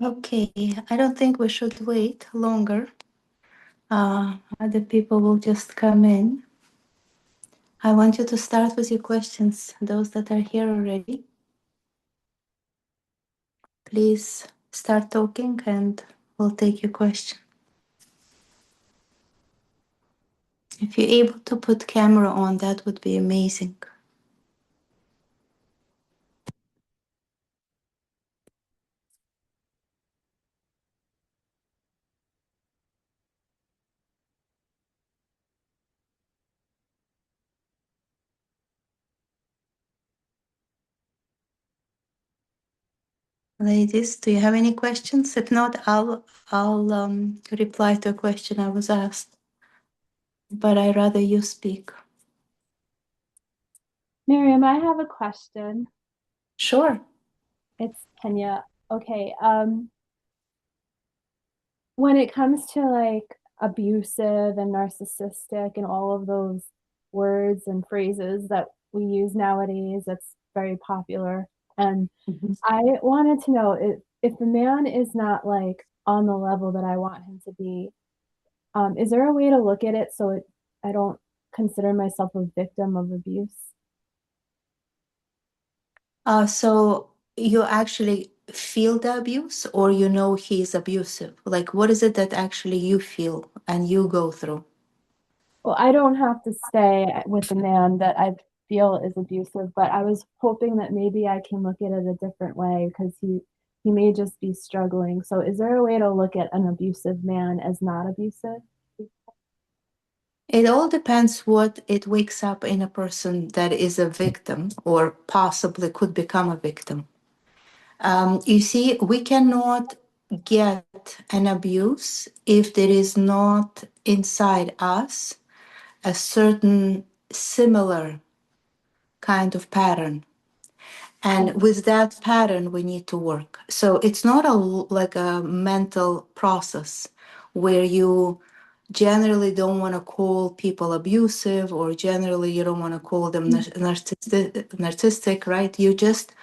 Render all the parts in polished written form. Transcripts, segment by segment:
Okay, I don't think we should wait longer. Other people will just come in. I want you to start with your questions, those that are here already. Please start talking and we'll take your question. If you're able to put camera on, that would be amazing. Ladies, do you have any questions? If not, I'll reply to a question I was asked. But I'd rather you speak. Miriam, I have a question. Sure. It's Kenya. Okay, when it comes to like abusive and narcissistic and all of those words and phrases that we use nowadays, that's very popular. And Mhm. I wanted to know if the man is not like on the level that I want him to be, is there a way to look at it so I don't consider myself a victim of abuse? So you actually feel the abuse, or you know he's abusive? Like, what is it that actually you feel and you go through? Well, I don't have to stay with a man that I feel is abusive, but I was hoping that maybe I can look at it a different way because he may just be struggling. So is there a way to look at an abusive man as not abusive? It all depends what it wakes up in a person that is a victim or possibly could become a victim. You see, we cannot get an abuse if there is not inside us a certain similar kind of pattern. And with that pattern, we need to work. So it's not like a mental process where you generally don't want to call people abusive, or generally you don't want to call them narcissistic, right? You just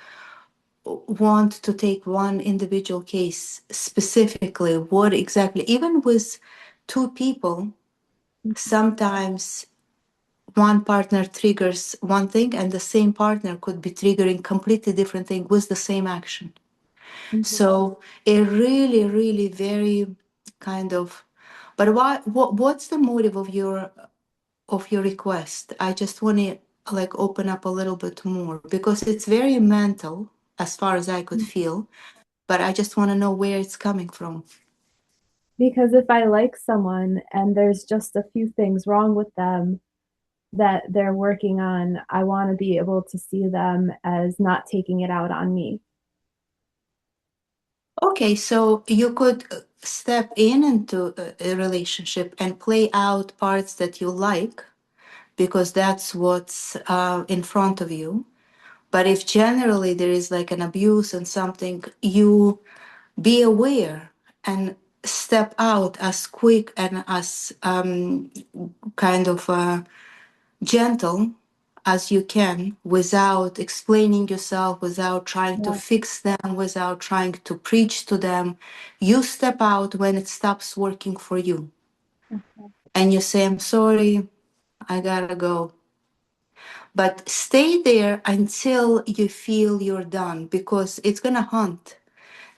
want to take one individual case specifically, what exactly, even with two people, sometimes one partner triggers one thing and the same partner could be triggering completely different thing with the same action. Mhm. So it really very kind of, but what's the motive of your request? I just want to like open up a little bit more because it's very mental as far as I could feel, but I just want to know where it's coming from. Because if I like someone and there's just a few things wrong with them that they're working on, I want to be able to see them as not taking it out on me. Okay, so you could step in into a relationship and play out parts that you like because that's what's in front of you. But if generally there is like an abuse and something, you be aware and step out as quick and as kind of gentle as you can without explaining yourself, without trying to Yeah. fix them, without trying to preach to them. You step out when it stops working for you and you say, I'm sorry, I gotta go. But stay there until you feel you're done because it's gonna hunt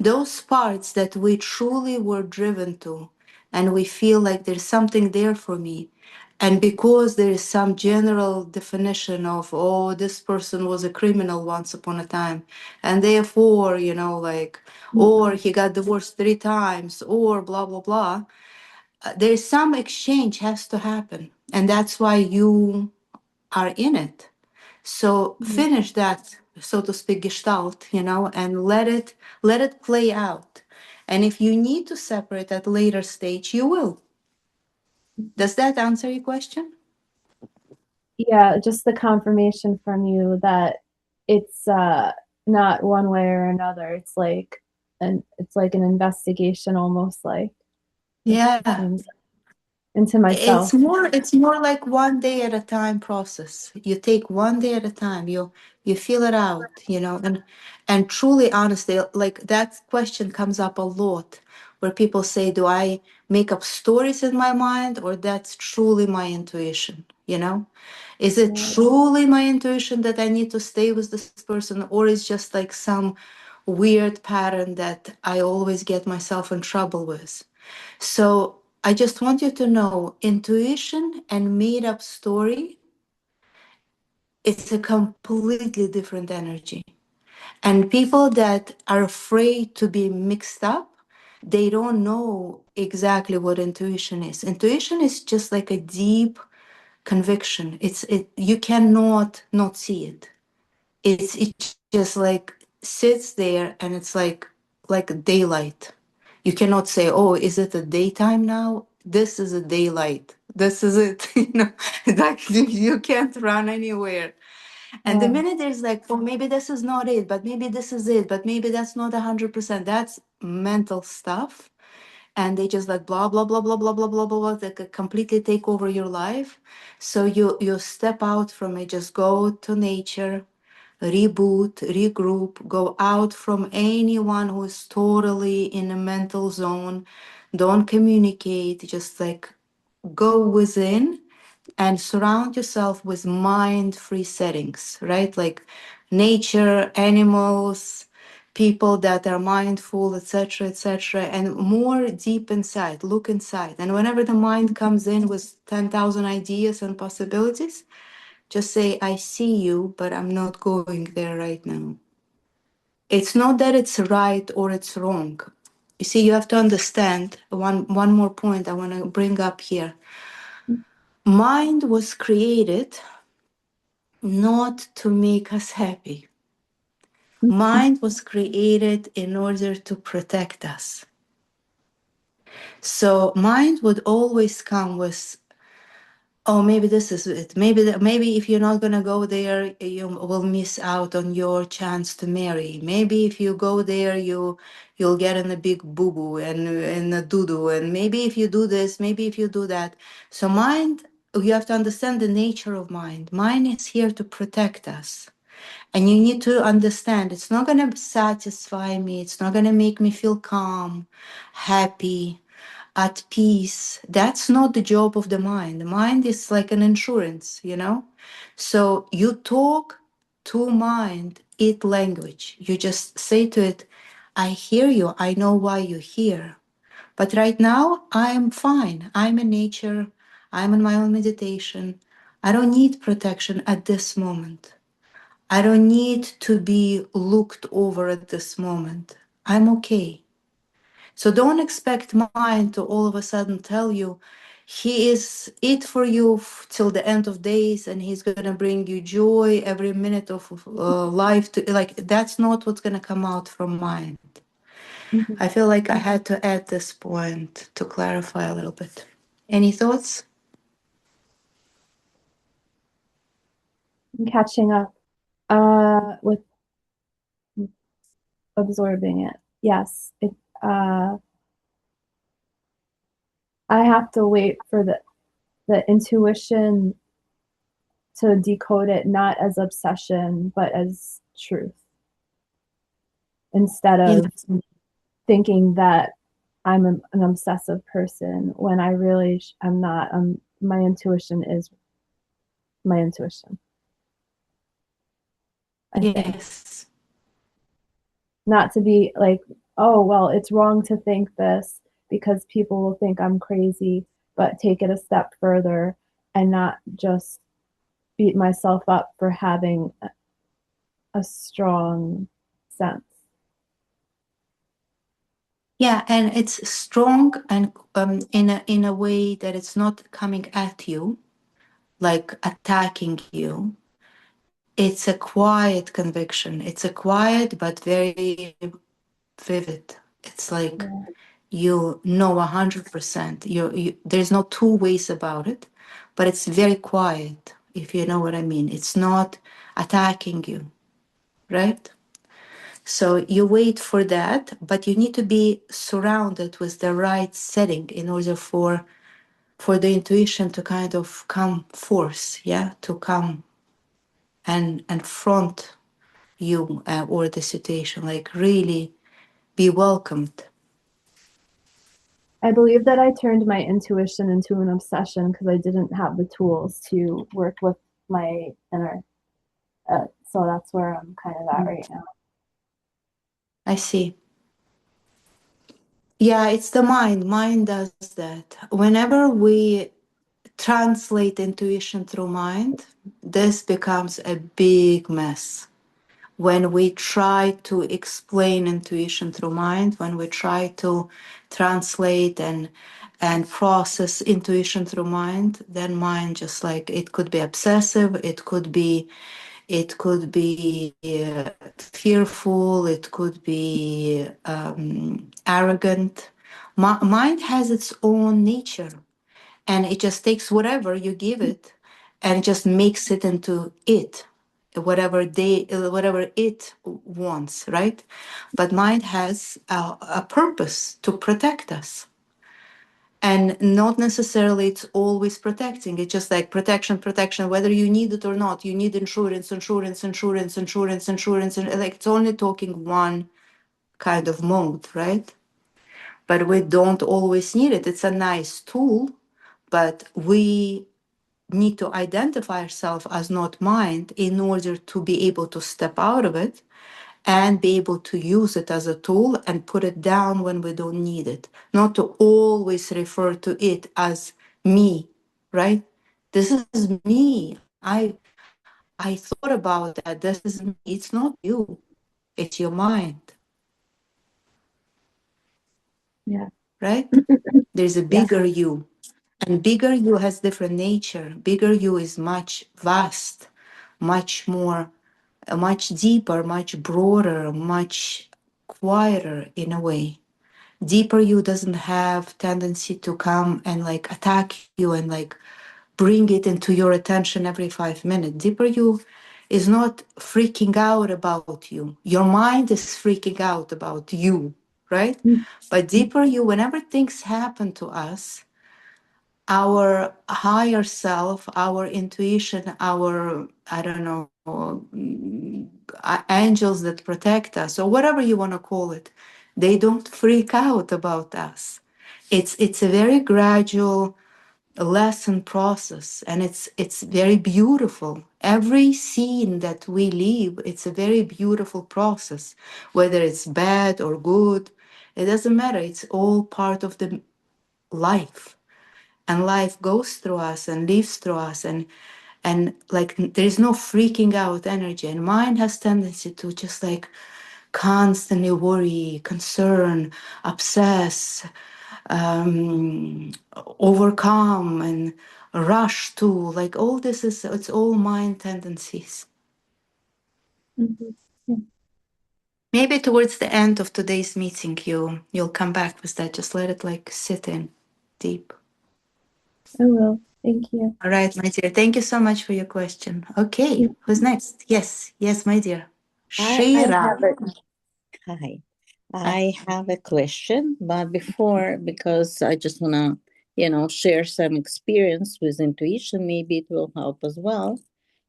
those parts that we truly were driven to, and we feel like there's something there for me. And because there is some general definition of, oh, this person was a criminal once upon a time, and therefore, like, or Mhm. he got divorced 3 times, or blah, blah, blah, there's some exchange has to happen. And that's why you are in it. So Mhm. finish that, so to speak, gestalt, and let it play out. And if you need to separate at a later stage, you will. Does that answer your question? Yeah, just the confirmation from you that it's not one way or another. It's like an investigation almost like. It Yeah. seems. into myself. It's more like one day at a time process. You take one day at a time. You feel it out, and truly honestly, like that question comes up a lot where people say, do I make up stories in my mind, or that's truly my intuition? Is it Yeah. truly my intuition that I need to stay with this person, or is just like some weird pattern that I always get myself in trouble with? So I just want you to know intuition and made up story, it's a completely different energy. And people that are afraid to be mixed up, they don't know exactly what intuition is. Intuition is just like a deep conviction. You cannot not see it. It just like sits there, and it's like daylight. You cannot say, oh, is it a daytime now? This is a daylight. This is it. Like you can't run anywhere. And the Yeah. minute there's like, oh, maybe this is not it, but maybe this is it, but maybe that's not 100%. That's mental stuff. And they just like blah blah blah blah blah blah blah blah blah. They could completely take over your life. So you step out from it. Just go to nature, reboot, regroup, go out from anyone who is totally in a mental zone. Don't communicate, just like go within and surround yourself with mind free settings, right? Like nature, animals, people that are mindful, etc., etc., and more deep inside, look inside. And whenever the mind comes in with 10,000 ideas and possibilities, just say, I see you, but I'm not going there right now. It's not that it's right or it's wrong. You see, you have to understand one more point I want to bring up here. Mind was created not to make us happy. Mind was created in order to protect us. So mind would always come with, oh, maybe this is it. Maybe if you're not gonna go there, you will miss out on your chance to marry. Maybe if you go there, you'll get in a big boo boo and a doo doo. And maybe if you do this, maybe if you do that. So mind, you have to understand the nature of mind. Mind is here to protect us. And you need to understand it's not going to satisfy me. It's not going to make me feel calm, happy, at peace. That's not the job of the mind. The mind is like an insurance. So you talk to mind, it language. You just say to it, I hear you. I know why you're here. But right now, I am fine. I'm in nature. I'm in my own meditation. I don't need protection at this moment. I don't need to be looked over at this moment. I'm okay. So don't expect mind to all of a sudden tell you he is it for you till the end of days and he's going to bring you joy every minute of life. Like that's not what's going to come out from mind. Mhm. I feel like I had to add this point to clarify a little bit. Any thoughts? I'm catching up with absorbing it. Yes, I have to wait for the intuition to decode it not as obsession but as truth instead Yeah. of thinking that I'm an obsessive person when I really I'm not. My intuition is my intuition. I think Yes. not to be like, oh well, it's wrong to think this because people will think I'm crazy, but take it a step further and not just beat myself up for having a strong sense. Yeah, and it's strong and in a way that it's not coming at you, like attacking you. It's a quiet conviction. It's a quiet but very vivid. It's like Yeah. you know 100%. There's no two ways about it, but it's very quiet. If you know what I mean, it's not attacking you, right? So you wait for that, but you need to be surrounded with the right setting in order for for the intuition to kind of come forth, yeah, to come and front you or the situation, like really be welcomed. I believe that I turned my intuition into an obsession because I didn't have the tools to work with my inner. So that's where I'm kind of at right now. I see. Yeah, it's the mind. Mind does that. Whenever we translate intuition through mind, this becomes a big mess. When we try to explain intuition through mind, when we try to translate and process intuition through mind, then mind just like it could be obsessive, it could be fearful, it could be arrogant. Mind has its own nature, and it just takes whatever you give it and just makes it into it, whatever it wants, right? But mind has a purpose to protect us, and not necessarily it's always protecting. It's just like protection, whether you need it or not. You need insurance, and like it's only talking one kind of mode, right? But we don't always need it. It's a nice tool, but we need to identify ourselves as not mind in order to be able to step out of it and be able to use it as a tool and put it down when we don't need it. Not to always refer to it as me, right? This is me. I thought about that. This is me. It's not you. It's your mind, Yeah. right? There's a Yeah. bigger you. And bigger you has different nature. Bigger you is much vast, much more, much deeper, much broader, much quieter in a way. Deeper you doesn't have tendency to come and like attack you and like bring it into your attention every 5 minutes. Deeper you is not freaking out about you. Your mind is freaking out about you, right? But deeper you, whenever things happen to us, our higher self, our intuition, our, I don't know, angels that protect us, or whatever you want to call it, they don't freak out about us. It's a very gradual lesson process, and it's very beautiful. Every scene that we live, it's a very beautiful process, whether it's bad or good. It doesn't matter. It's all part of the life, and life goes through us and lives through us, and like there is no freaking out energy. And mind has tendency to just like constantly worry, concern, obsess, overcome, and rush to, like all this is, it's all mind tendencies. Mhm. Yeah. Maybe towards the end of today's meeting you'll come back with that. Just let it like sit in deep. I will. Thank you. All right, my dear. Thank you so much for your question. Okay, who's next? Yes, my dear. I Shira. have a hi. I have a question, but before, because I just wanna, share some experience with intuition, maybe it will help as well.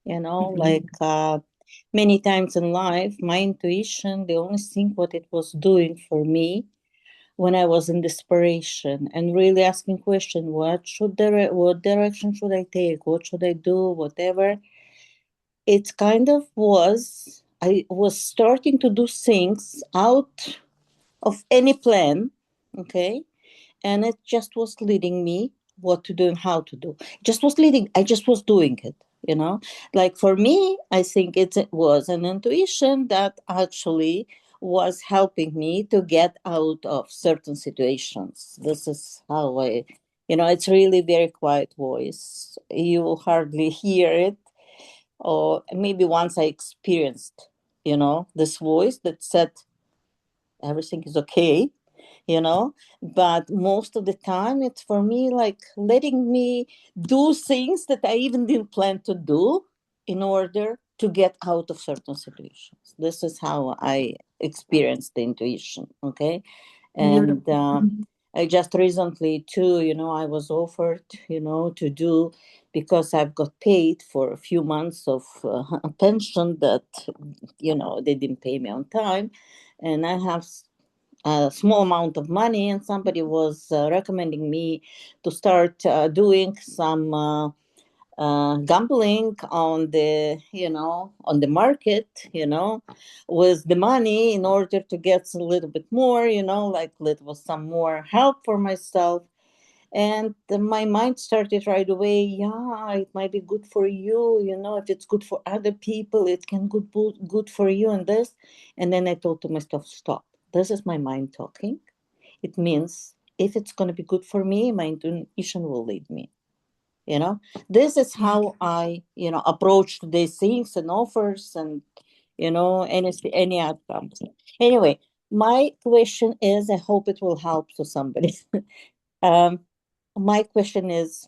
Like many times in life, my intuition, the only thing what it was doing for me when I was in desperation and really asking question, what direction should I take? What should I do? Whatever. It kind of was, I was starting to do things out of any plan, okay? And it just was leading me what to do and how to do. Just was leading, I just was doing it, you know? Like for me, I think it was an intuition that actually was helping me to get out of certain situations. This is how it's really very quiet voice. You hardly hear it, or maybe once I experienced, this voice that said everything is okay, but most of the time it's for me like letting me do things that I even didn't plan to do in order to get out of certain situations. This is how I experienced the intuition, okay? And Beautiful. I just recently too, I was offered, to do, because I've got paid for a few months of a pension that, they didn't pay me on time. And I have a small amount of money, and somebody was recommending me to start doing some gambling on the market, with the money, in order to get a little bit more, like little some more help for myself. And my mind started right away, yeah, it might be good for you, if it's good for other people, it can good for you, and this. And then I told to myself, stop, this is my mind talking. It means if it's going to be good for me, my intuition will lead me. This is how I approach these things and offers, and any outcomes. Anyway, my question is, I hope it will help to somebody. My question is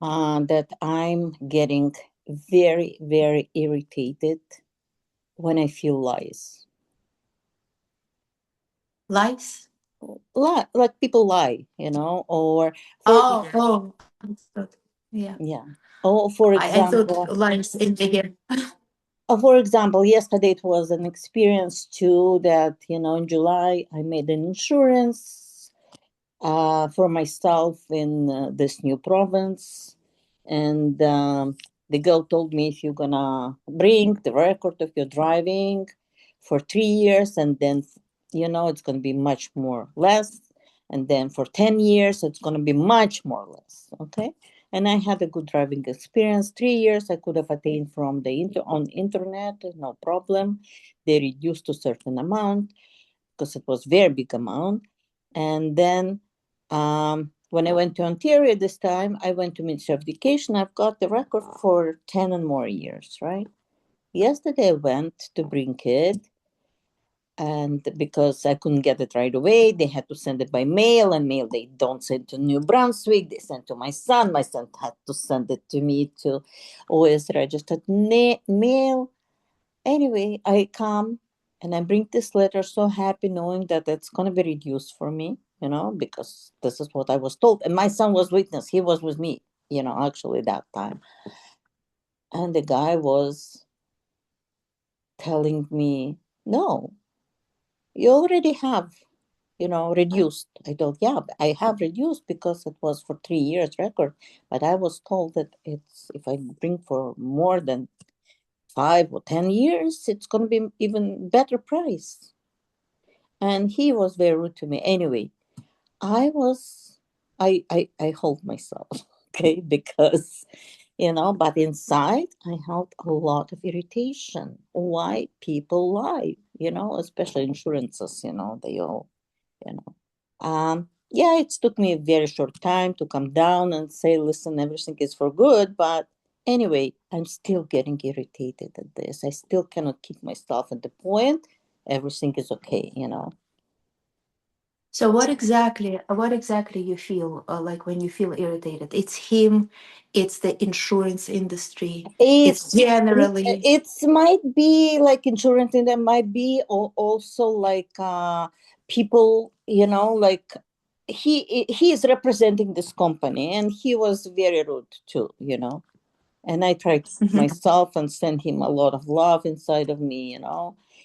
that I'm getting very, very irritated when I feel lies. Lies? Like people lie, or Understood. Yeah. yeah. Oh, for I thought example, lies in the yesterday it was an experience too, that, in July I made an insurance for myself in this new province. And the girl told me, if you're gonna bring the record of your driving for 3 years, and then, it's gonna be much more less. And then for 10 years, it's gonna be much more less. Okay. And I had a good driving experience. 3 years I could have attained from the on internet, no problem. They reduced to certain amount, because it was very big amount. And then when I went to Ontario this time, I went to Ministry of Education. I've got the record for 10 and more years, right? Yesterday I went to bring it, and because I couldn't get it right away, they had to send it by mail, and mail they don't send to New Brunswick, they send to my son. My son had to send it to me to OS registered mail. Anyway, I come and I bring this letter, so happy, knowing that it's going to be reduced for me, because this is what I was told. And my son was witness. He was with me, actually that time. And the guy was telling me, no, you already have, reduced. I thought, yeah, I have reduced because it was for 3 years record. But I was told that it's, if I bring for more than 5 or 10 years, it's going to be even better price. And he was very rude to me. Anyway, I hold myself, okay, because, but inside I held a lot of irritation. Why people lie, especially insurances, they all, you know. Yeah, it took me a very short time to come down and say, listen, everything is for good. But anyway, I'm still getting irritated at this. I still cannot keep myself at the point. Everything is okay, So what exactly you feel like when you feel irritated? It's him, it's the insurance industry, it's generally. It might be like insurance, and there might be also like people, like he is representing this company, and he was very rude too, and I tried to keep Mhm. myself and send him a lot of love inside of me,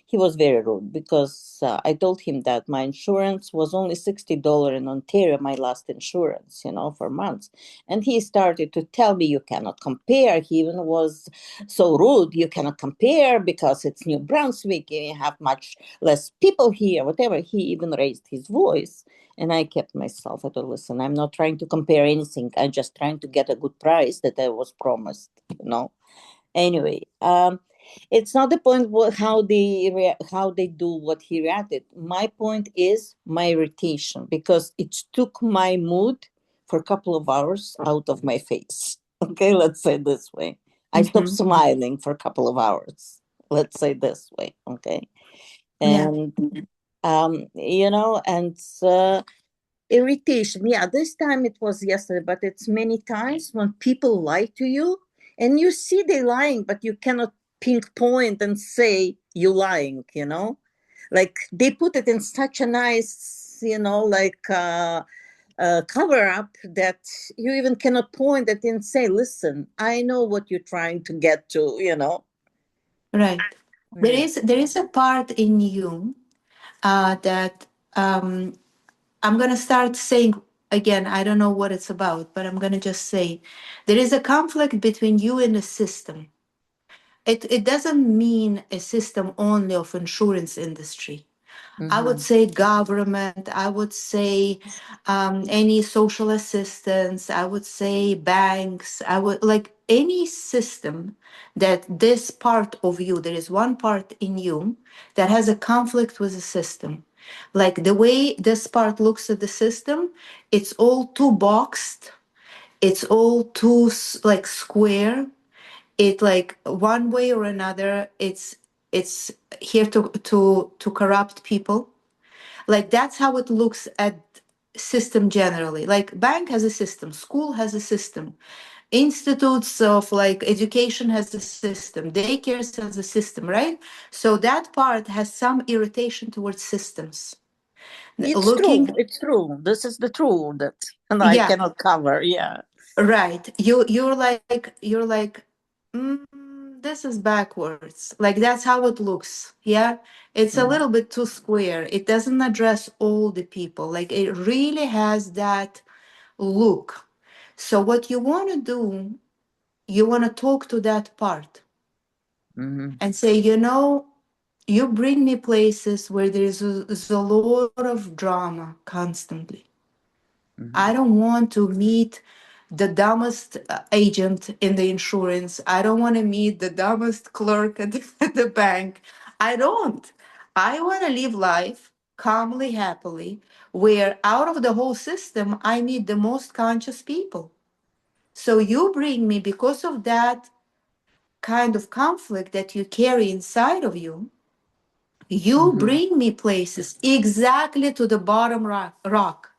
He was very rude, because I told him that my insurance was only $60 in Ontario, my last insurance, for months. And he started to tell me, you cannot compare. He even was so rude, you cannot compare because it's New Brunswick, you have much less people here, whatever. He even raised his voice. And I kept myself. I thought, listen, I'm not trying to compare anything. I'm just trying to get a good price that I was promised, Anyway, it's not the point how they do what he reacted. My point is my irritation, because it took my mood for a couple of hours out of my face. Okay, let's say this way. I stopped smiling for a couple of hours. Let's say this way. Okay, Yeah. and and irritation. Yeah, this time it was yesterday, but it's many times when people lie to you, and you see they lying, but you cannot pinpoint and say you lying, Like they put it in such a nice this, like cover up that you even cannot point at and say, listen, I know what you're trying to get to. Right. Yeah. There is a part in you that I'm going to start saying again. I don't know what it's about, but I'm going to just say there is a conflict between you and the system. It doesn't mean a system only of insurance industry. I would say government, I would say any social assistance, I would say banks, I would like any system that this part of you, there is one part in you that has a conflict with the system. Like the way this part looks at the system, it's all too boxed, it's all too like square. It like one way or another, it's here to corrupt people, like that's how it looks at system generally. Like bank has a system, school has a system, institutes of like education has a system, daycares has a system, right? So that part has some irritation towards systems. It's true. Looking, It's true. This is the truth that and I yeah, cannot cover. Yeah. right. You're like, this is backwards. Like that's how it looks. Yeah. It's a Mhm. little bit too square. It doesn't address all the people. Like it really has that look. So what you want to do, you want to talk to that part Mhm. and say, you bring me places where there's a lot of drama constantly. I Mhm. don't want to meet the dumbest agent in the insurance. I don't want to meet the dumbest clerk at at the bank. I don't. I want to live life calmly, happily, where out of the whole system, I meet the most conscious people. So you bring me, because of that kind of conflict that you carry inside of you, you Mhm. bring me places exactly to the bottom rock.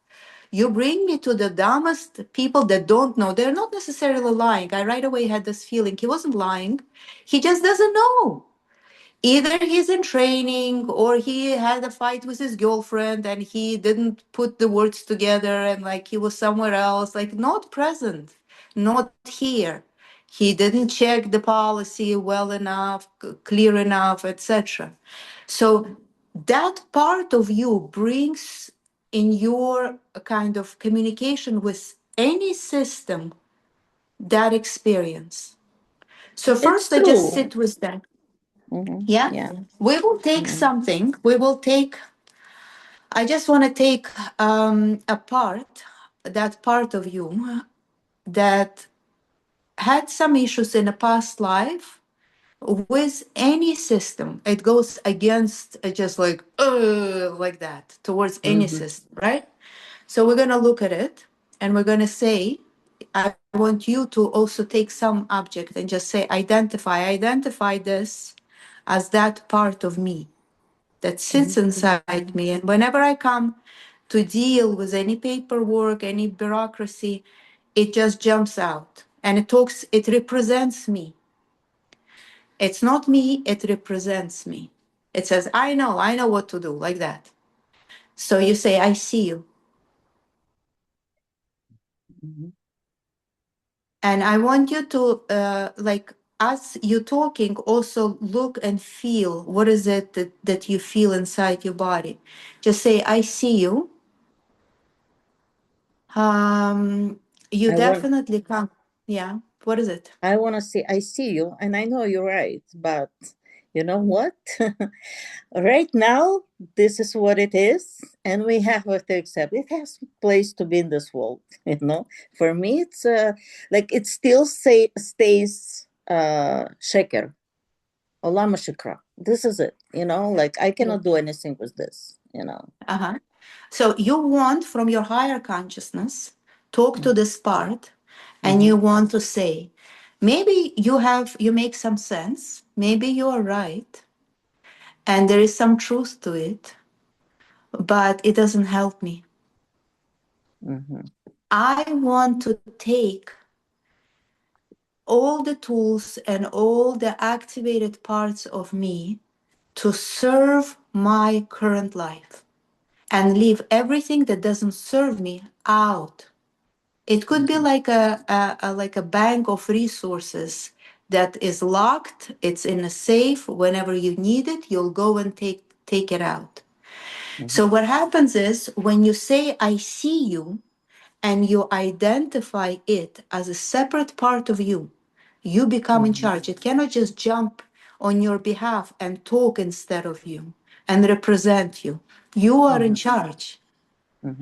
You bring me to the dumbest people that don't know. They're not necessarily lying. I right away had this feeling he wasn't lying. He just doesn't know. Either he's in training or he had a fight with his girlfriend and he didn't put the words together and like he was somewhere else, like not present, not here. He didn't check the policy well enough, clear enough, etc. So that part of you brings in your kind of communication with any system that experience. So It's first I just true. sit with that. Yeah. Yeah. We will take Mhm. something. I just want to take apart that part of you that had some issues in a past life with any system. It goes against just like that towards any Mhm. system, right? So we're going to look at it and we're going to say, I want you to also take some object and just say, identify this as that part of me that sits Mhm. inside me. And whenever I come to deal with any paperwork, any bureaucracy, it just jumps out and it represents me. It's not me, it represents me. It says, I know what to do, like that. So you say, I see you. Mhm. And I want you to, like, as you talking, also look and feel what is it that you feel inside your body. Just say, I see you. You I want definitely come. Yeah. What is it? I want to say I see you and I know you're right, but you know what? Right now, this is what it is, and we have to accept it has place to be in this world. For me, it's like it still stays shaker, olama shikra. This is it. Like I Yeah. cannot do anything with this. Uh-huh. So you want from your higher consciousness, talk to this part, and Mm-hmm. you want to say, maybe you make some sense, maybe you are right, and there is some truth to it, but it doesn't help me. Mm-hmm. I want to take all the tools and all the activated parts of me to serve my current life. and leave everything that doesn't serve me out. It could be like a bank of resources that is locked. It's in a safe. Whenever you need it, you'll go and take it out. So what happens is when you say I see you and you identify it as a separate part of you, you become in charge. It cannot just jump on your behalf and talk instead of you and represent you. You are in charge.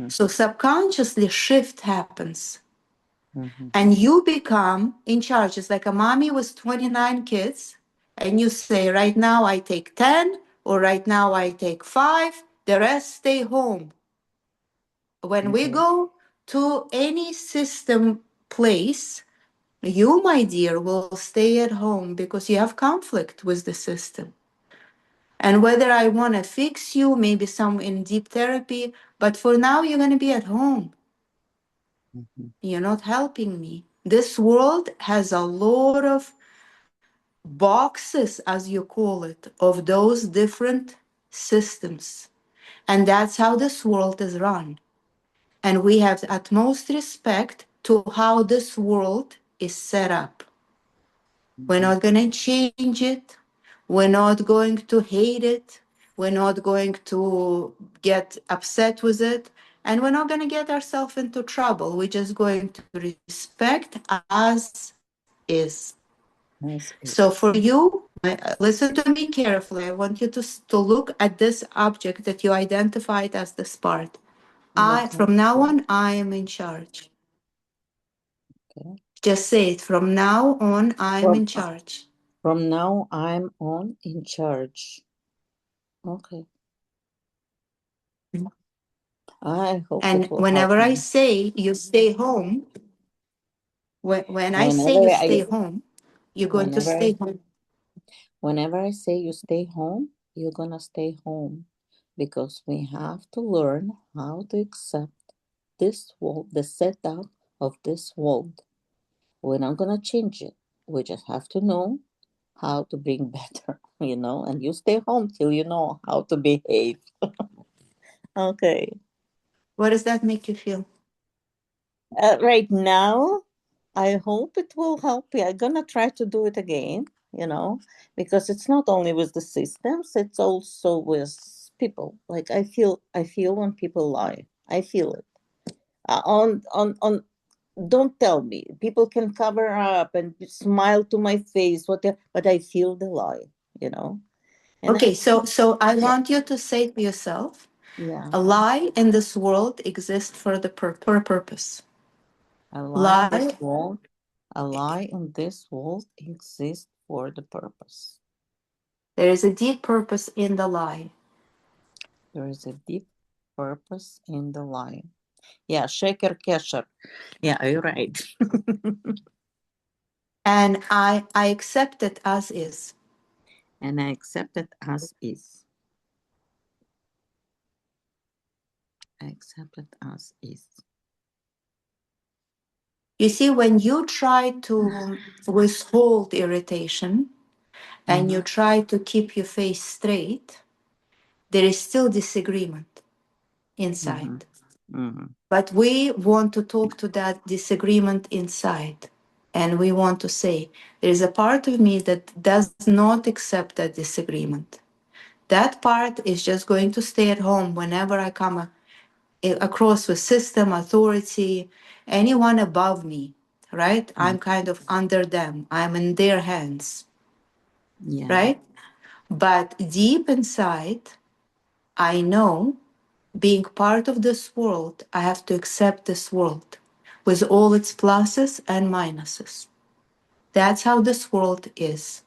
So subconsciously shift happens and you become in charge. It's like a mommy with 29 kids and you say, right now I take 10 or right now I take 5, the rest stay home. When we go to any system place, you, my dear, will stay at home because you have conflict with the system. And whether I want to fix you, maybe some in deep therapy, but for now, you're going to be at home. You're not helping me. This world has a lot of boxes, as you call it, of those different systems. And that's how this world is run. And we have utmost respect to how this world is set up. We're not going to change it. We're not going to hate it. We're not going to get upset with it. And we're not going to get ourselves into trouble. We're just going to respect as is. So for you, listen to me carefully. I want you to look at this object that you identified as this part. From now on, I am in charge. Okay. Just say it. From now on, I'm in charge. From now, I'm on in charge. Okay. I hope And it will help whenever I me. say you stay home, when I say Whenever you I stay home, you're going to whenever stay home. whenever I say you stay home, you're gonna stay home because we have to learn how to accept this world, the setup of this world. We're not gonna change it. We just have to know how to bring better, and you stay home till you know how to behave. Okay. What does that make you feel? Right now, I hope it will help you. I'm gonna try to do it again, because it's not only with the systems, it's also with people. Like I feel when people lie. I feel it. On don't tell me. People can cover up and smile to my face, whatever, but I feel the lie, you know. And Okay, I so I want you to say to yourself, yeah, a lie in this world exists for the purpose. a lie in this Lie, world, a lie in this world exists for the purpose. there is a deep purpose in the lie. There is a deep purpose in the lie. Yeah, shaker kesher. Yeah, you're right. And I accept it as is. And I accept it as is. I accept it as is. You see, when you try to withhold irritation and you try to keep your face straight, there is still disagreement inside. But we want to talk to that disagreement inside. And we want to say, there is a part of me that does not accept that disagreement. That part is just going to stay at home whenever I come across with system, authority, anyone above me, right? I'm kind of under them. I'm in their hands, Yeah. right? But deep inside, I know being part of this world, I have to accept this world with all its pluses and minuses. That's how this world is.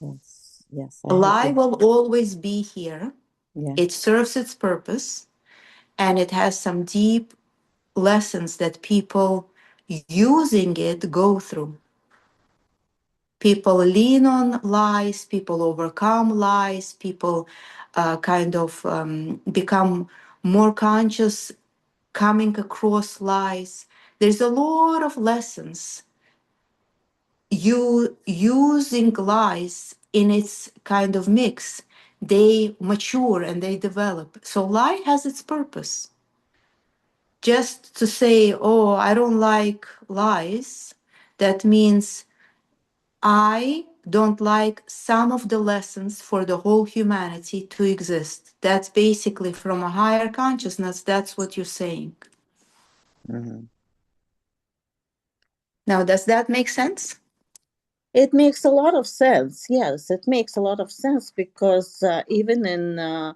Yes. Yes. A I have lie to. will always be here. Yeah. It serves its purpose and it has some deep lessons that people using it go through. People lean on lies, people overcome lies, people become more conscious coming across lies. There's a lot of lessons. You using lies in its kind of mix they mature and they develop. So lie has its purpose. Just to say, oh, I don't like lies, that means I don't like some of the lessons for the whole humanity to exist. That's basically from a higher consciousness. That's what you're saying. Mhm. Now, does that make sense? It makes a lot of sense. Yes, it makes a lot of sense because even in a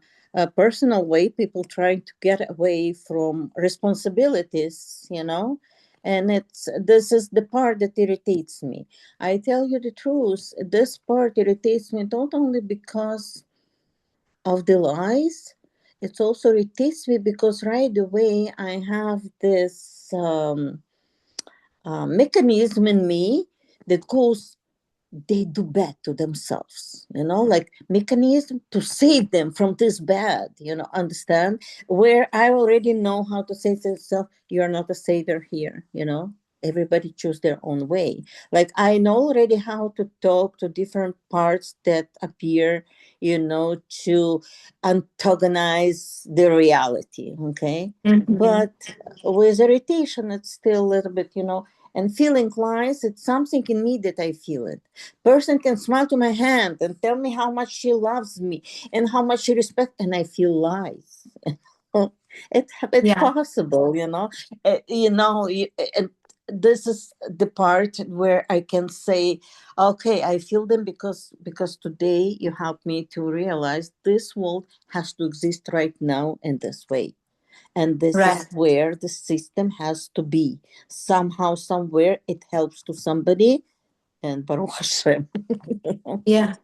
personal way, people trying to get away from responsibilities, and this is the part that irritates me. I tell you the truth, this part irritates me not only because of the lies, it also irritates me because right away I have this mechanism in me that goes, they do bad to themselves, like mechanism to save them from this bad, understand, where I already know how to say to myself, you're not a savior here, everybody choose their own way. Like I know already how to talk to different parts that appear, to antagonize the reality, okay. Mhm. But with irritation, it's still a little bit, and feeling lies, it's something in me that I feel it. Person can smile to my hand and tell me how much she loves me and how much she respects, and I feel lies. It's Yeah, possible, and this is the part where I can say, okay, I feel them because today you helped me to realize this world has to exist right now in this way, and this is right. where the system has to be. Somehow, somewhere, it helps to somebody, and Baruch Hashem. Yeah.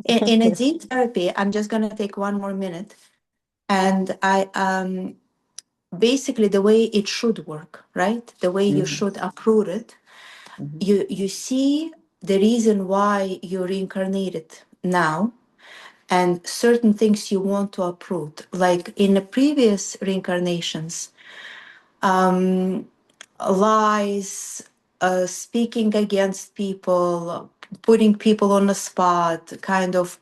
In a deep therapy, I'm just going to take one more minute. And basically the way it should work, right? The way you Mhm, should approach it. mhm, You see the reason why you reincarnated now and certain things you want to uproot. Like in the previous reincarnations, lies, speaking against people, putting people on the spot, kind of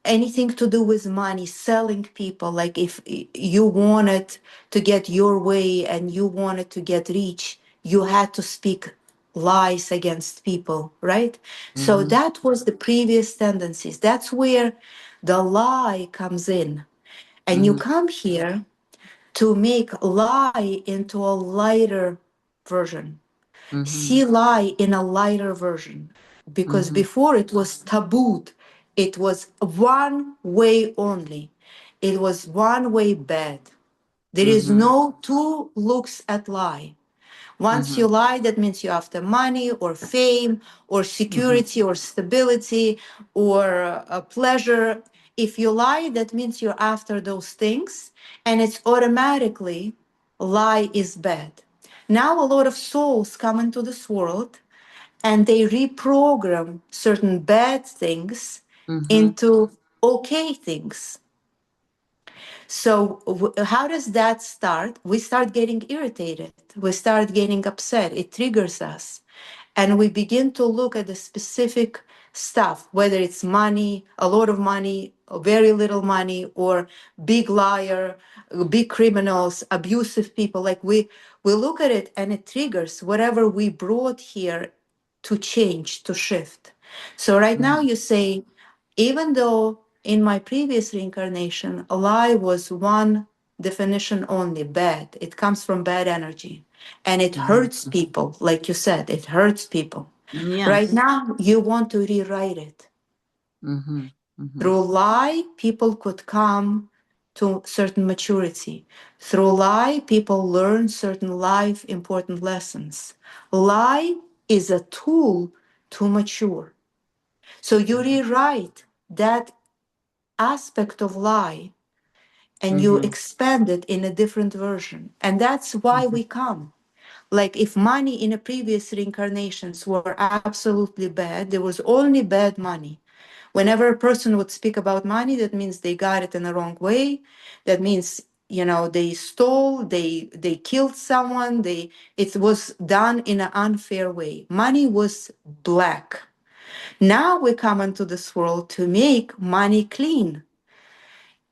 anything to do with money, selling people. Like if you wanted to get your way and you wanted to get rich, you had to speak lies against people, right? So mhm, that was the previous tendencies. That's where the lie comes in. And you mhm, come here to make lie into a lighter version. mhm, See lie in a lighter version. Because mhm, before it was tabooed, it was one way only. It was one way bad. There is mhm, no two looks at lie. Once you mhm, lie, that means you're after money or fame or mhm, security or stability or a pleasure. If you lie, that means you're after those things, and it's automatically lie is bad. Now, a lot of souls come into this world and they reprogram certain bad things mhm, into okay things. So, how does that start? We start getting irritated. We start getting upset. It triggers us. And we begin to look at the specific stuff, whether it's money, a lot of money, or very little money, or big liar, big criminals, abusive people. Like we look at it and it triggers whatever we brought here to change, to shift. So right now mhm, you say, even though in my previous reincarnation, a lie was one definition only, bad. It comes from bad energy and it mhm. hurts people. Like you said, it hurts people. Right Yes. now, you want to rewrite it. Mhm, mhm, Through lie, people could come to certain maturity. Through lie, people learn certain life important lessons. Lie is a tool to mature. So you rewrite that aspect of lie and you mhm, expand it in a different version. And that's why mhm, we come. Like if money in the previous reincarnations were absolutely bad, there was only bad money. Whenever a person would speak about money, that means they got it in the wrong way. That means, they stole, they killed someone, it was done in an unfair way. Money was black. Now we come into this world to make money clean.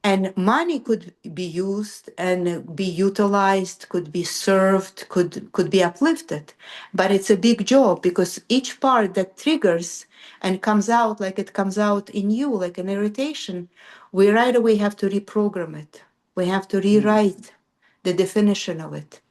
And money could be used and be utilized, could be served, could be uplifted. But it's a big job because each part that triggers and comes out like it comes out in you, like an irritation, we right away have to reprogram it. We have to rewrite the definition of it.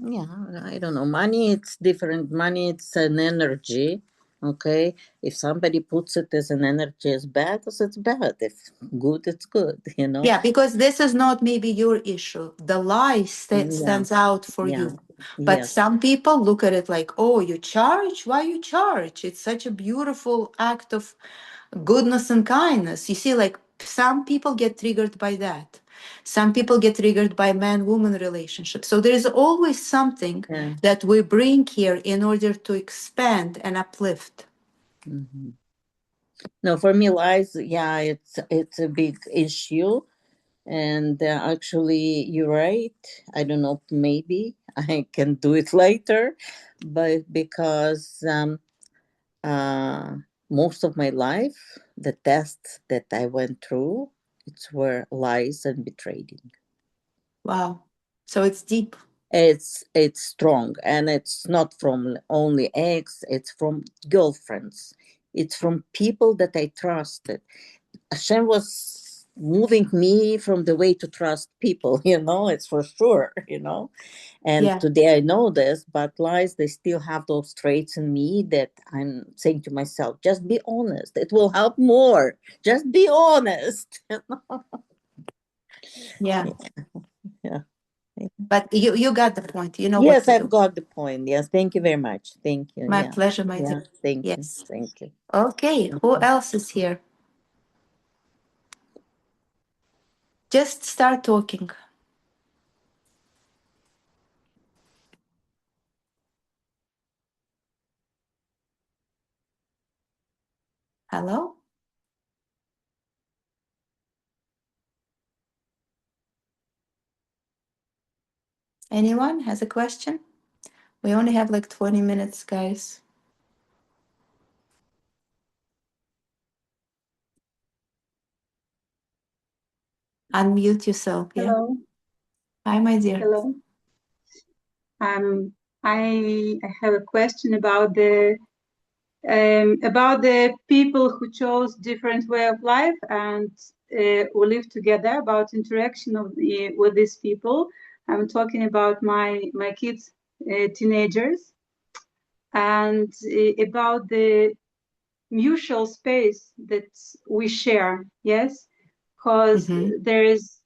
Yeah, I don't know. Money, it's different. Money, it's an energy. Okay. If somebody puts it as an energy as bad, as it's bad. If good, it's good, you know? Yeah, because this is not maybe your issue. The lie Yeah. stands out for Yeah. you. But Yes. some people look at it like, oh, you charge? Why you charge? It's such a beautiful act of goodness and kindness. You see, like some people get triggered by that. Some people get triggered by man-woman relationships. So there is always something Yeah. that we bring here in order to expand and uplift. Mhm. No, for me, lies, yeah, it's a big issue. And actually, you're right. I don't know, maybe I can do it later, but because uh, most of my life, the tests that I went through, it's were lies and betraying. Wow. So it's deep. It's strong, and it's not from only ex. It's from girlfriends. It's from people that I trusted. Hashem was moving me from the way to trust people, it's for sure, And Yeah. today I know this, but lies, they still have those traits in me that I'm saying to myself, just be honest. It will help more. Just be honest. Yeah. Yeah. But you got the point. You know what Yes, to I've do. got the point. Yes. Thank you very much. Thank you. My Yeah. pleasure, my Yeah. dear. Thank you. Yes. Thank you. Okay, who else is here? Just start talking. Hello? Anyone has a question? We only have like 20 minutes, guys. Unmute yourself. Yeah. Hello. Hi, my dear. Hello. I have a question about the people who chose different way of life and who live together. About interaction with these people. I'm talking about my kids, teenagers, and about the mutual space that we share. Yes, because there is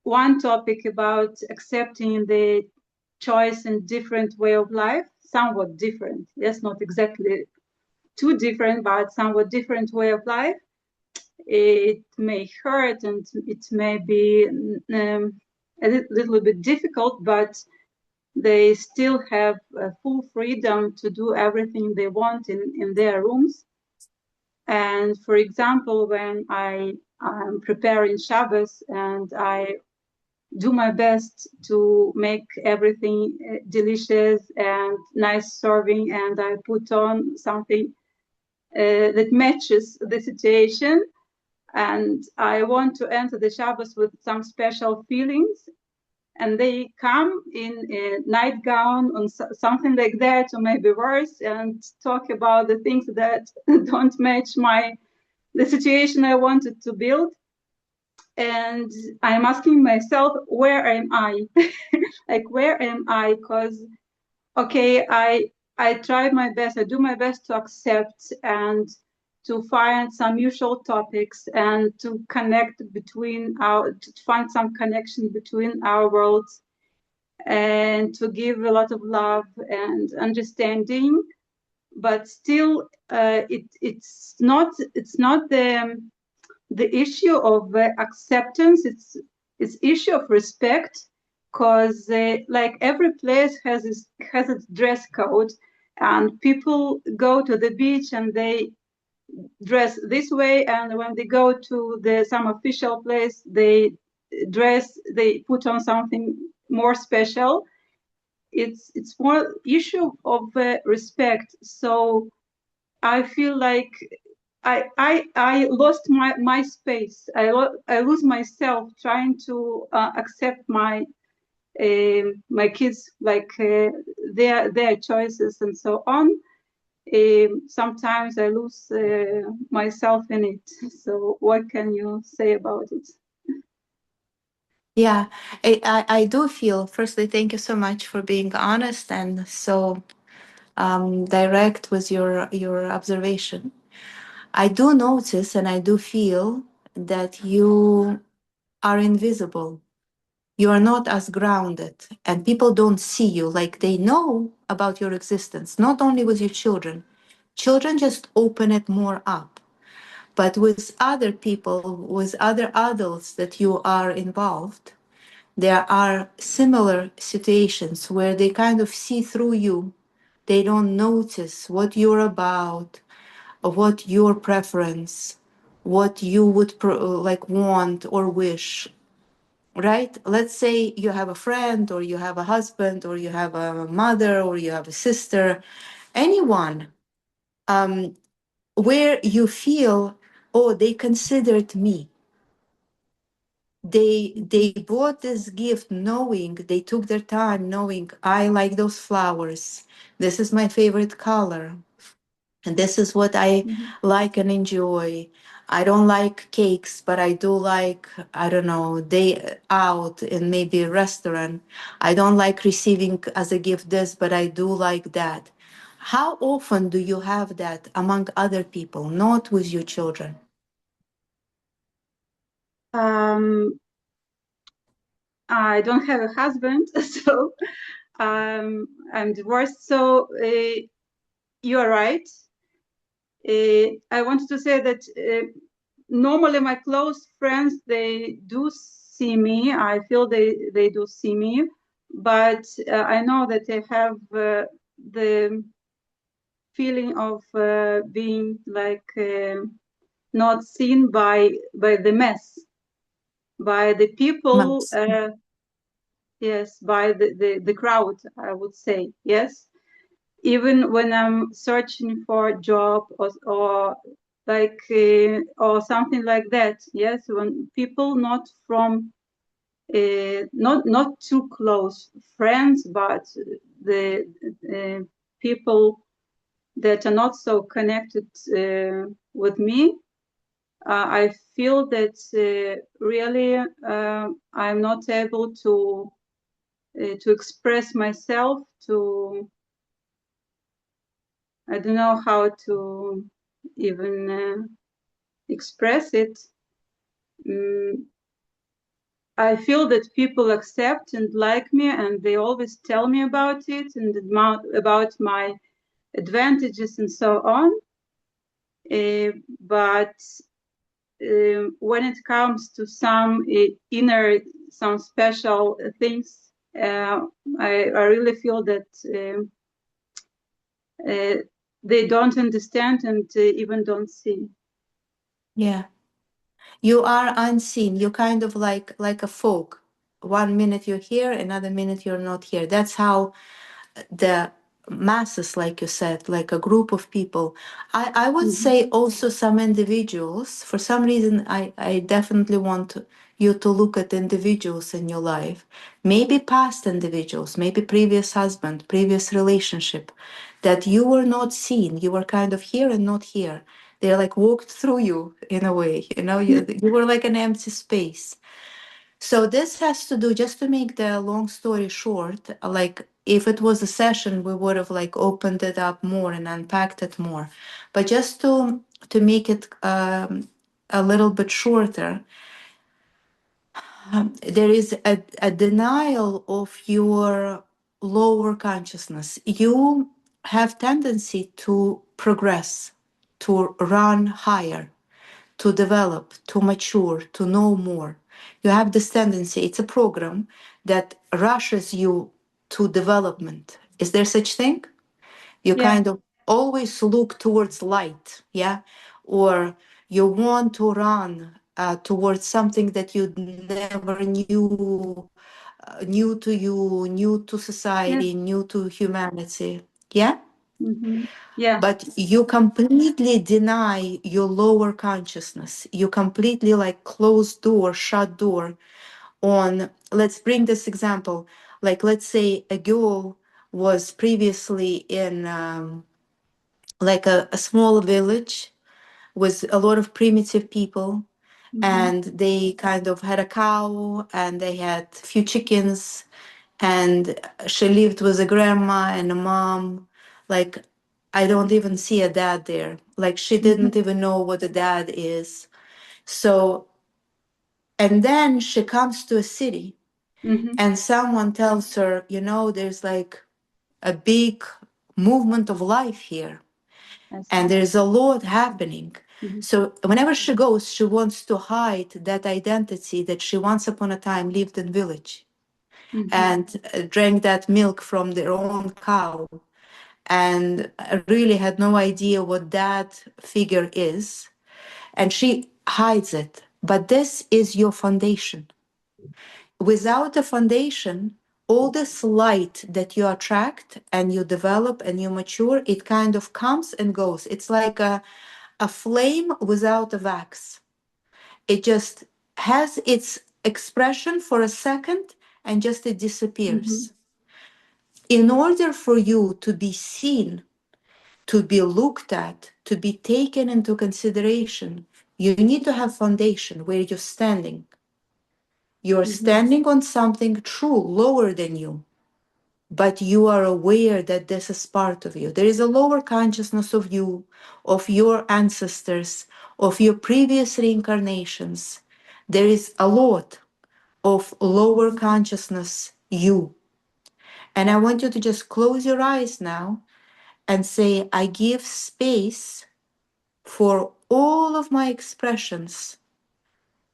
one topic about accepting the choice and different way of life, somewhat different. Yes, not exactly too different, but somewhat different way of life. It may hurt and it may be a little bit difficult, but they still have full freedom to do everything they want in their rooms. And for example, when I'm preparing Shabbos and I do my best to make everything delicious and nice serving, and I put on something that matches the situation, and I want to enter the Shabbos with some special feelings, and they come in a nightgown or something like that, or maybe worse, and talk about the things that don't match the situation I wanted to build. And I'm asking myself, where am I? Like, where am I? Because, okay, I try my best, I do my best to accept and to find some mutual topics and to find some connection between our worlds and to give a lot of love and understanding. But still, it's not the issue of acceptance. It's issue of respect, because like every place has its dress code, and people go to the beach and they dress this way, and when they go to some official place they put on something more special. It's more issue of respect. So I feel like I lost my space. I lose myself trying to accept my kids, like their choices and so on. Sometimes I lose myself in it. So what can you say about it? Yeah, I do feel, firstly, thank you so much for being honest and so direct with your observation. I do notice and I do feel that you are invisible. You are not as grounded, and people don't see you. Like they know about your existence, not only with your children. Children just open it more up. But with other people, with other adults that you are involved, there are similar situations where they kind of see through you. They don't notice what you're about, what your preference, what you would like want or wish, right? Let's say you have a friend or you have a husband or you have a mother or you have a sister, anyone, where you feel, oh, they considered me. They bought this gift knowing, they took their time knowing I like those flowers. This is my favorite color. And this is what I like and enjoy. I don't like cakes, but I do like, I don't know, day out in maybe a restaurant. I don't like receiving as a gift this, but I do like that. How often do you have that among other people, not with your children? I don't have a husband, so I'm divorced. So you are right. I wanted to say that normally my close friends, they do see me. I feel they do see me, but I know that they have the feeling of being like not seen by the mass, by the people. Months. Yes, by the crowd, I would say. Yes, even when I'm searching for a job or like or something like that. Yes, when people not from not too close friends, but the people that are not so connected with me, I feel that really I'm not able to express myself. To I don't know how to even express it. Mm, I feel that people accept and like me, and they always tell me about it and about my advantages and so on. But when it comes to some inner, some special things, I really feel that they don't understand and even don't see. Yeah. You are unseen. You're kind of like a fog. One minute you're here, another minute you're not here. That's how the masses, like you said, like a group of people. I would say also some individuals, for some reason, I definitely want you to look at individuals in your life, maybe past individuals, maybe previous husband, previous relationship, that you were not seen. You were kind of here and not here. They like walked through you in a way, you were like an empty space. So this has to do, just to make the long story short, like if it was a session, we would have like opened it up more and unpacked it more. But just to make it a little bit shorter, there is a denial of your lower consciousness. You have tendency to progress, to run higher, to develop, to mature, to know more. You have this tendency, it's a program that rushes you to development. Is there such thing? You Yeah. kind of always look towards light, yeah? Or you want to run towards something that you never knew, new to you, new to Yes. society, new to humanity. Yeah? Yeah. But you completely deny your lower consciousness. You completely like closed door, shut door on, let's bring this example. Like, let's say a girl was previously in like a small village with a lot of primitive people, and they kind of had a cow and they had a few chickens, and she lived with a grandma and a mom. Like, I don't even see a dad there. Like, she didn't even know what a dad is. So, and then she comes to a city and someone tells her, you know, there's like a big movement of life here and there's a lot happening. So whenever she goes, she wants to hide that identity that she once upon a time lived in village and drank that milk from their own cow and really had no idea what that figure is. And she hides it. But this is your foundation. Without a foundation, all this light that you attract and you develop and you mature, it kind of comes and goes. It's like a flame without a wax. It just has its expression for a second and just it disappears. In order for you to be seen, to be looked at, to be taken into consideration, you need to have foundation where you're standing. You're standing on something true, lower than you, but you are aware that this is part of you. There is a lower consciousness of you, of your ancestors, of your previous reincarnations. There is a lot of lower consciousness, you. And I want you to just close your eyes now and say, I give space for all of my expressions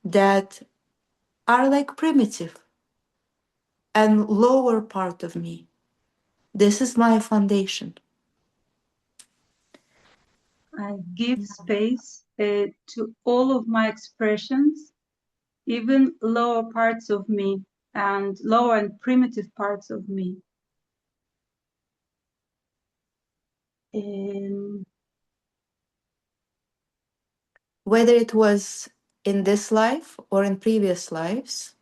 that are like primitive and lower part of me. This is my foundation. I give space to all of my expressions, even lower parts of me and lower and primitive parts of me. Whether it was in this life or in previous lives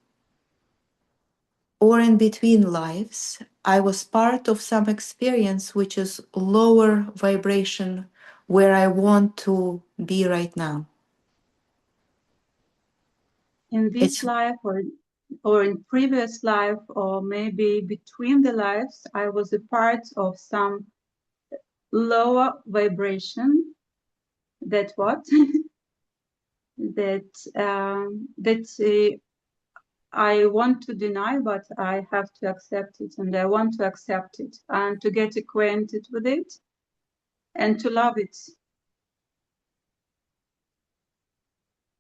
or in between lives, I was part of some experience which is lower vibration where I want to be right now. In this life or in previous life or maybe between the lives, I was a part of some lower vibration. That what? that I want to deny, but I have to accept it, and I want to accept it and to get acquainted with it and to love it.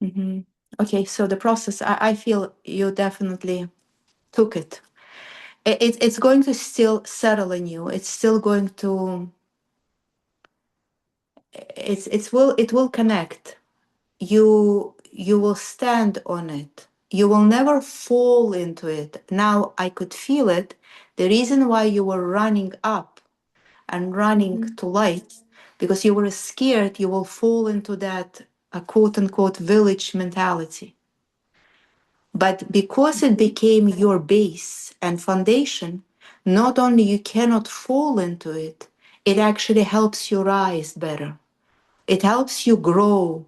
Mm-hmm. Okay, so the process, I feel you definitely took it. It's going to still settle in you. It's still going to, it will connect. You will stand on it. You will never fall into it. Now I could feel it. The reason why you were running up and running to light, because you were scared you will fall into that quote unquote village mentality. But because it became your base and foundation, not only you cannot fall into it, it actually helps you rise better. It helps you grow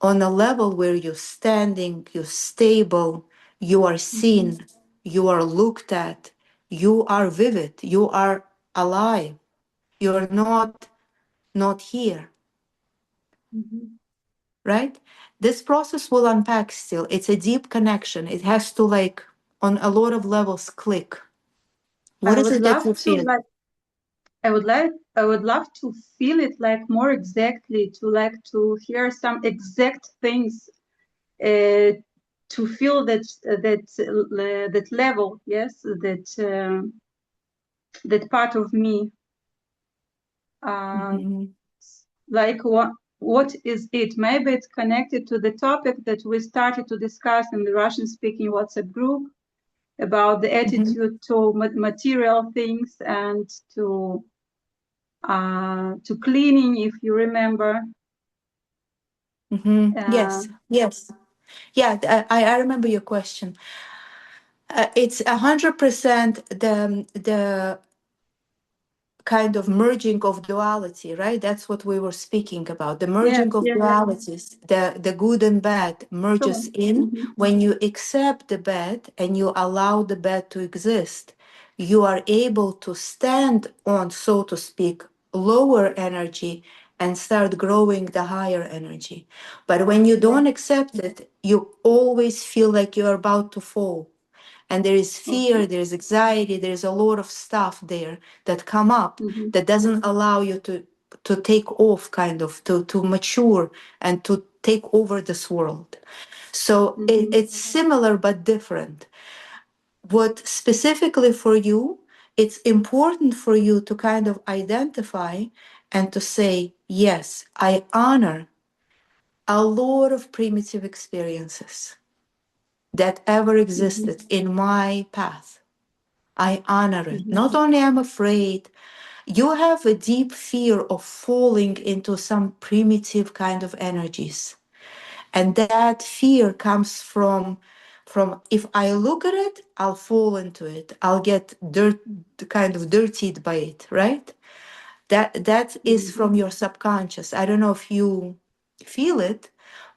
on a level where you're standing, you're stable, you are seen, you are looked at, you are vivid, you are alive. You're not here, right? This process will unpack still. It's a deep connection. It has to like on a lot of levels click. What is it that you feel? I would love to feel it like more exactly, to hear some exact things, to feel that level, yes, that part of me. Like what is it? Maybe it's connected to the topic that we started to discuss in the Russian-speaking WhatsApp group about the attitude to material things and to to cleaning, if you remember. Yes, yes. Yeah, I remember your question. It's 100% the kind of merging of duality, right? That's what we were speaking about. The merging Yes, of yes, dualities, the good and bad sure. merges in. When you accept the bad and you allow the bad to exist, you are able to stand on, so to speak, lower energy and start growing the higher energy. But when you don't accept it, you always feel like you're about to fall. And there is fear, Okay. there's anxiety, there's a lot of stuff there that come up that doesn't allow you to take off, kind of to mature and to take over this world. So it's similar but different. What specifically for you, it's important for you to kind of identify and to say, yes, I honor a lot of primitive experiences that ever existed in my path. I honor it. Not only I'm afraid, you have a deep fear of falling into some primitive kind of energies. And that fear comes from if I look at it, I'll fall into it. I'll get kind of dirtied by it, right? That is from your subconscious. I don't know if you feel it,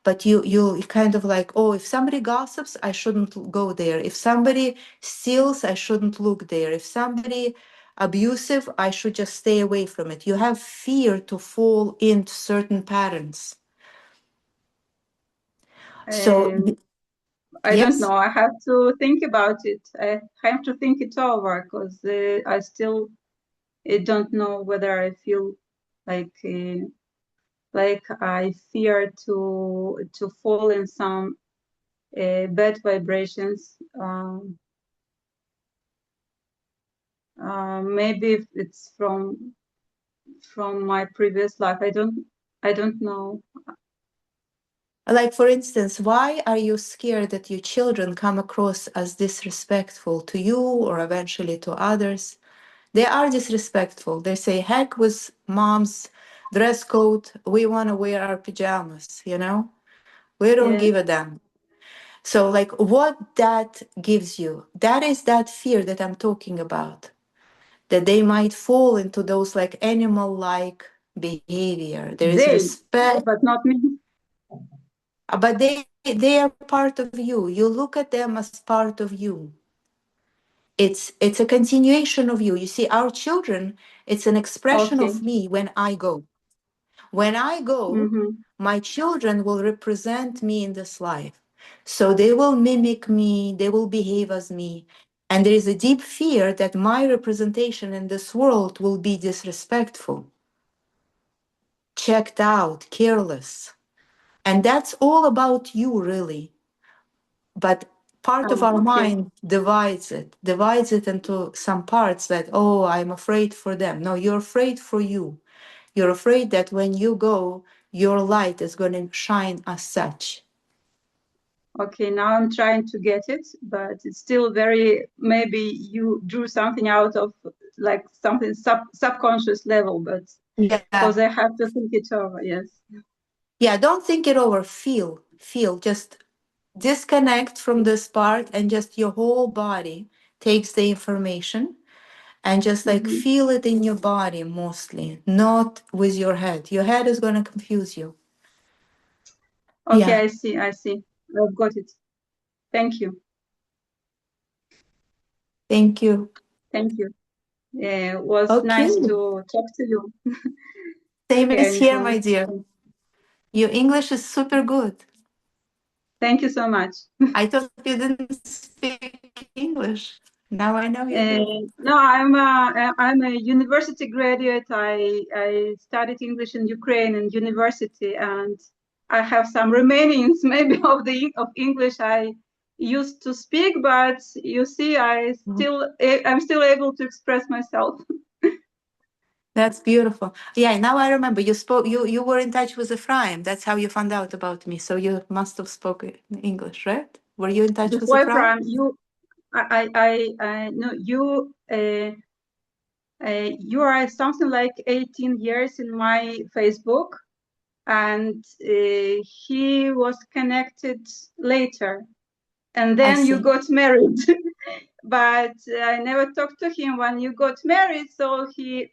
but you kind of like, oh, if somebody gossips, I shouldn't go there. If somebody steals, I shouldn't look there. If somebody abusive, I should just stay away from it. You have fear to fall into certain patterns. So I don't yes. know. I have to think about it. I have to think it over because I still don't know whether I feel like I fear to fall in some bad vibrations. Maybe if it's from my previous life. I don't know. Like, for instance, why are you scared that your children come across as disrespectful to you or eventually to others? They are disrespectful. They say, heck with mom's dress code. We want to wear our pajamas, you know? We don't Yes, give a damn. So, like, what that gives you, that is that fear that I'm talking about, that they might fall into those like animal like behavior. There is respect, but not me. but they are part of you. You look at them as part of you. It's a continuation of you. You see, our children, it's an expression Okay. of me when I go. When I go, my children will represent me in this life. So they will mimic me, they will behave as me. And there is a deep fear that my representation in this world will be disrespectful, checked out, careless. And that's all about you, really. But part of our Okay. mind divides it into some parts that, oh, I'm afraid for them. No, you're afraid for you. You're afraid that when you go, your light is going to shine as such. Okay, now I'm trying to get it, but it's still very, maybe you drew something out of like something subconscious level, but Yeah. because I have to think it over, yes. Yeah, don't think it over. Feel. Just disconnect from this part and just your whole body takes the information and just like feel it in your body mostly, not with your head. Your head is going to confuse you. Okay, Yeah. I see. I've got it. Thank you. Thank you. Thank you. It was Okay. nice to talk to you. Same as Hearing here, my you. dear. Your English is super good. Thank you so much. I thought you didn't speak English. Now I know you do. No, I'm a university graduate. I studied English in Ukraine in university, and I have some remainings maybe of English I used to speak. But you see, I'm still able to express myself. That's beautiful. Yeah, now I remember you were in touch with Ephraim. That's how you found out about me. So you must have spoken English, right? Were you in touch with Before Ephraim? Prime, you, I no, you. You are something like 18 years in my Facebook, and he was connected later. And then you got married. But I never talked to him when you got married, so he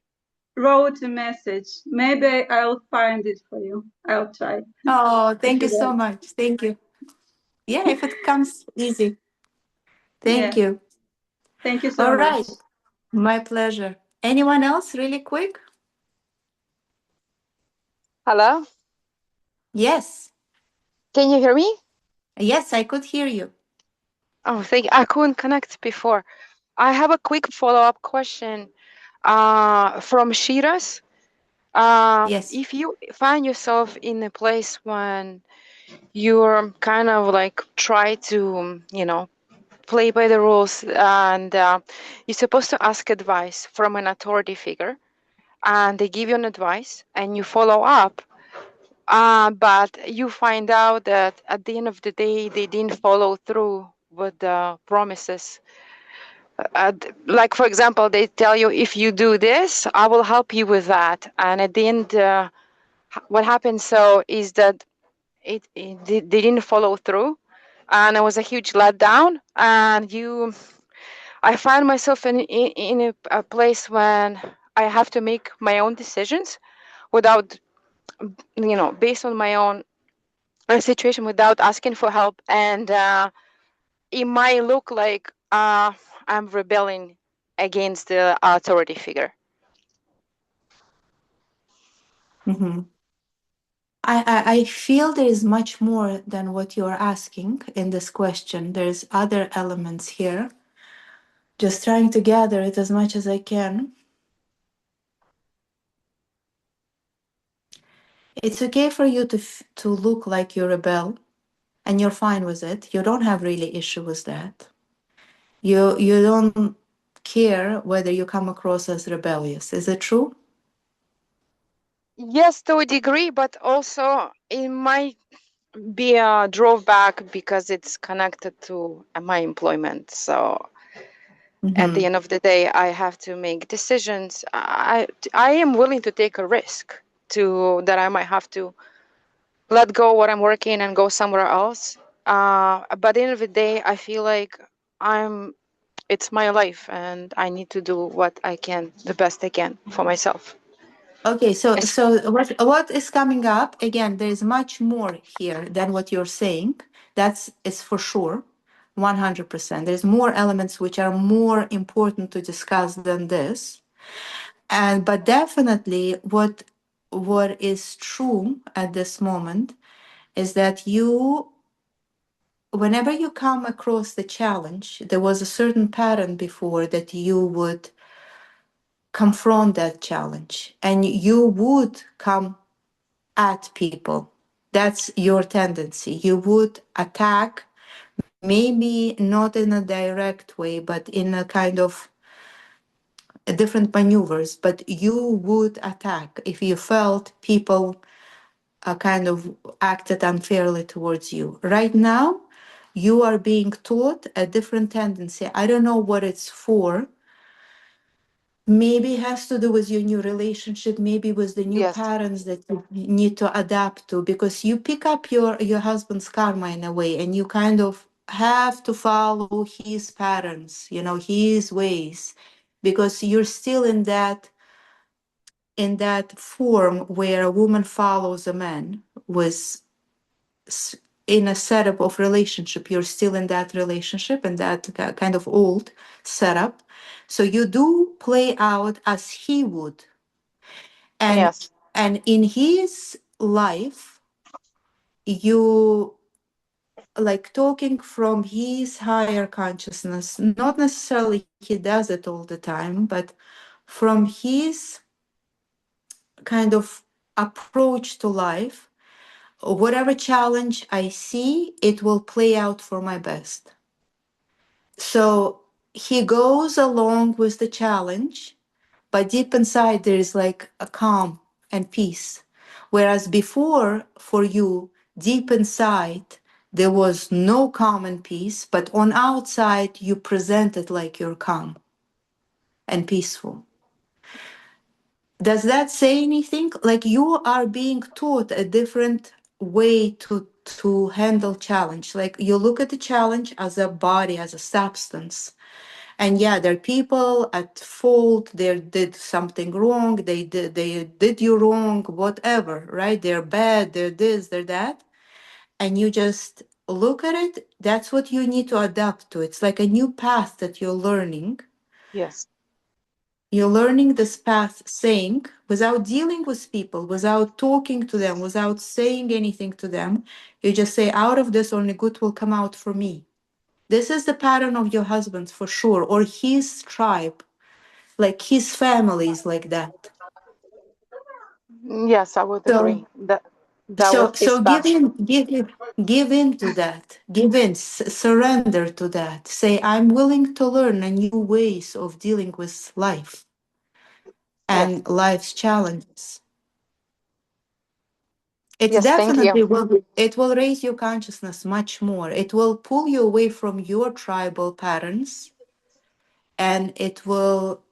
wrote a message. Maybe I'll find it for you. I'll try. Oh, thank you so much. Thank you. Yeah, if it comes easy. Thank you. Thank you so All much. right. My pleasure. Anyone else, really quick? Hello? Yes. Can you hear me? Yes, I could hear you. Oh, thank you. I couldn't connect before. I have a quick follow-up question from Shiras. Yes. If you find yourself in a place when you're kind of like try to, play by the rules and you're supposed to ask advice from an authority figure and they give you an advice and you follow up, but you find out that at the end of the day, they didn't follow through with the promises. Like, for example, they tell you, if you do this, I will help you with that. And at the end, what happens so is that they didn't follow through. And it was a huge letdown. And I find myself in a place when I have to make my own decisions without, based on my own situation without asking for help. And it might look like I'm rebelling against the authority figure. Mm-hmm. I feel there is much more than what you're asking in this question. There's other elements here. Just trying to gather it as much as I can. It's okay for you to look like you rebel, and you're fine with it. You don't have really issue with that. You don't care whether you come across as rebellious. Is it true? Yes, to a degree, but also it might be a drawback because it's connected to my employment. So at the end of the day, I have to make decisions. I am willing to take a risk that I might have to let go what I'm working and go somewhere else. But at the end of the day, I feel like it's my life and I need to do what I can, the best I can for myself. Okay, so what is coming up again? There is much more here than what you're saying. It's for sure, 100%. There's more elements which are more important to discuss than this, but definitely what is true at this moment is that whenever you come across the challenge, there was a certain pattern before that you would confront that challenge and you would come at people. That's your tendency. You would attack, maybe not in a direct way, but in a kind of different maneuvers, but you would attack if you felt people kind of acted unfairly towards you. Right now, you are being taught a different tendency. I don't know what it's for. Maybe it has to do with your new relationship, maybe with the new patterns that you need to adapt to, because you pick up your husband's karma in a way, and you kind of have to follow his patterns, his ways, because you're still in that form where a woman follows a man with in a setup of relationship. You're still in that relationship and that kind of old setup, so you do play out as he would, and in his life you like talking from his higher consciousness, not necessarily he does it all the time, but from his kind of approach to life. Whatever challenge I see, it will play out for my best. So he goes along with the challenge, but deep inside there is like a calm and peace. Whereas before, for you, deep inside, there was no calm and peace, but on outside, you presented like you're calm and peaceful. Does that say anything? Like you are being taught a different way to handle challenge. Like you look at the challenge as a body, as a substance. And yeah, there are people at fault, they did something wrong, they did you wrong, whatever, right? They're bad, they're this, they're that. And you just look at it, that's what you need to adapt to. It's like a new path that you're learning. Yes. You're learning this path saying, without dealing with people, without talking to them, without saying anything to them, you just say, out of this, only good will come out for me. This is the pattern of your husband for sure, or his tribe, like his family is like that. Yes, I would agree. So, That was his give path. in, give in to that. Give in, surrender to that. Say, I'm willing to learn a new ways of dealing with life Yes. and life's challenges. It's Yes, thank definitely you. it will raise your consciousness much more. It will pull you away from your tribal patterns, and it will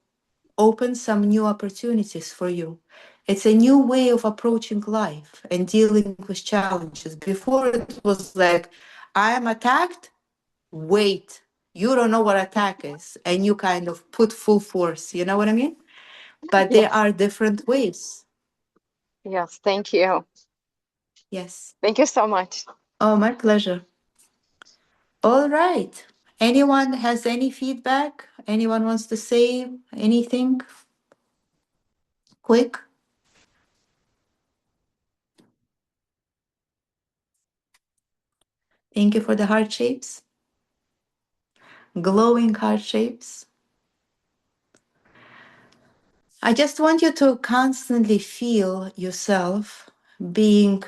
open some new opportunities for you. It's a new way of approaching life and dealing with challenges. Before it was like, I am attacked, wait, you don't know what attack is, and you kind of put full force, you know what I mean? But there Yes. are different ways. Yes, thank you. Yes. Thank you so much. Oh, my pleasure. All right. Anyone has any feedback? Anyone wants to say anything quick? Thank you for the heart shapes, glowing heart shapes. I just want you to constantly feel yourself being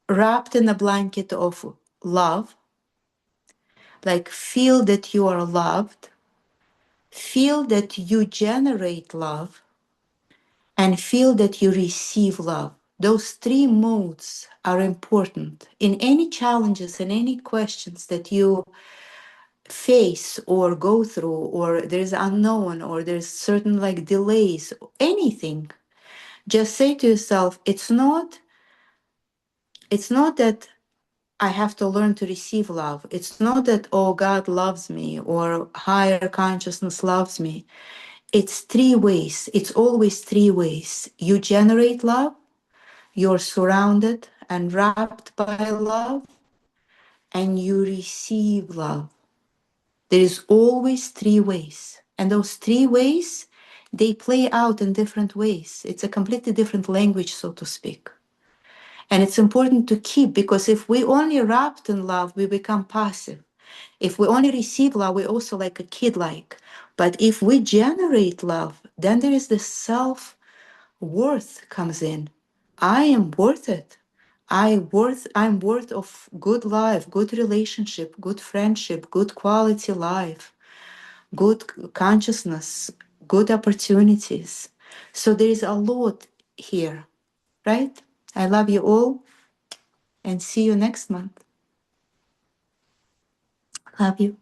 wrapped in a blanket of love. Like, feel that you are loved, feel that you generate love, and feel that you receive love. Those three modes are important in any challenges and any questions that you face or go through, or there's unknown, or there's certain like delays, anything. Just say to yourself, it's not that I have to learn to receive love. It's not that, oh, God loves me or higher consciousness loves me. It's three ways. It's always three ways. You generate love, you're surrounded and wrapped by love, and you receive love. There is always three ways. And those three ways, they play out in different ways. It's a completely different language, so to speak. And it's important to keep, because if we only wrapped in love, we become passive. If we only receive love, we're also like a kid like. But if we generate love, then there is the self-worth comes in. I am worth it. I'm worth of good life, good relationship, good friendship, good quality life, good consciousness, good opportunities. So there is a lot here, right? I love you all and see you next month. Love you.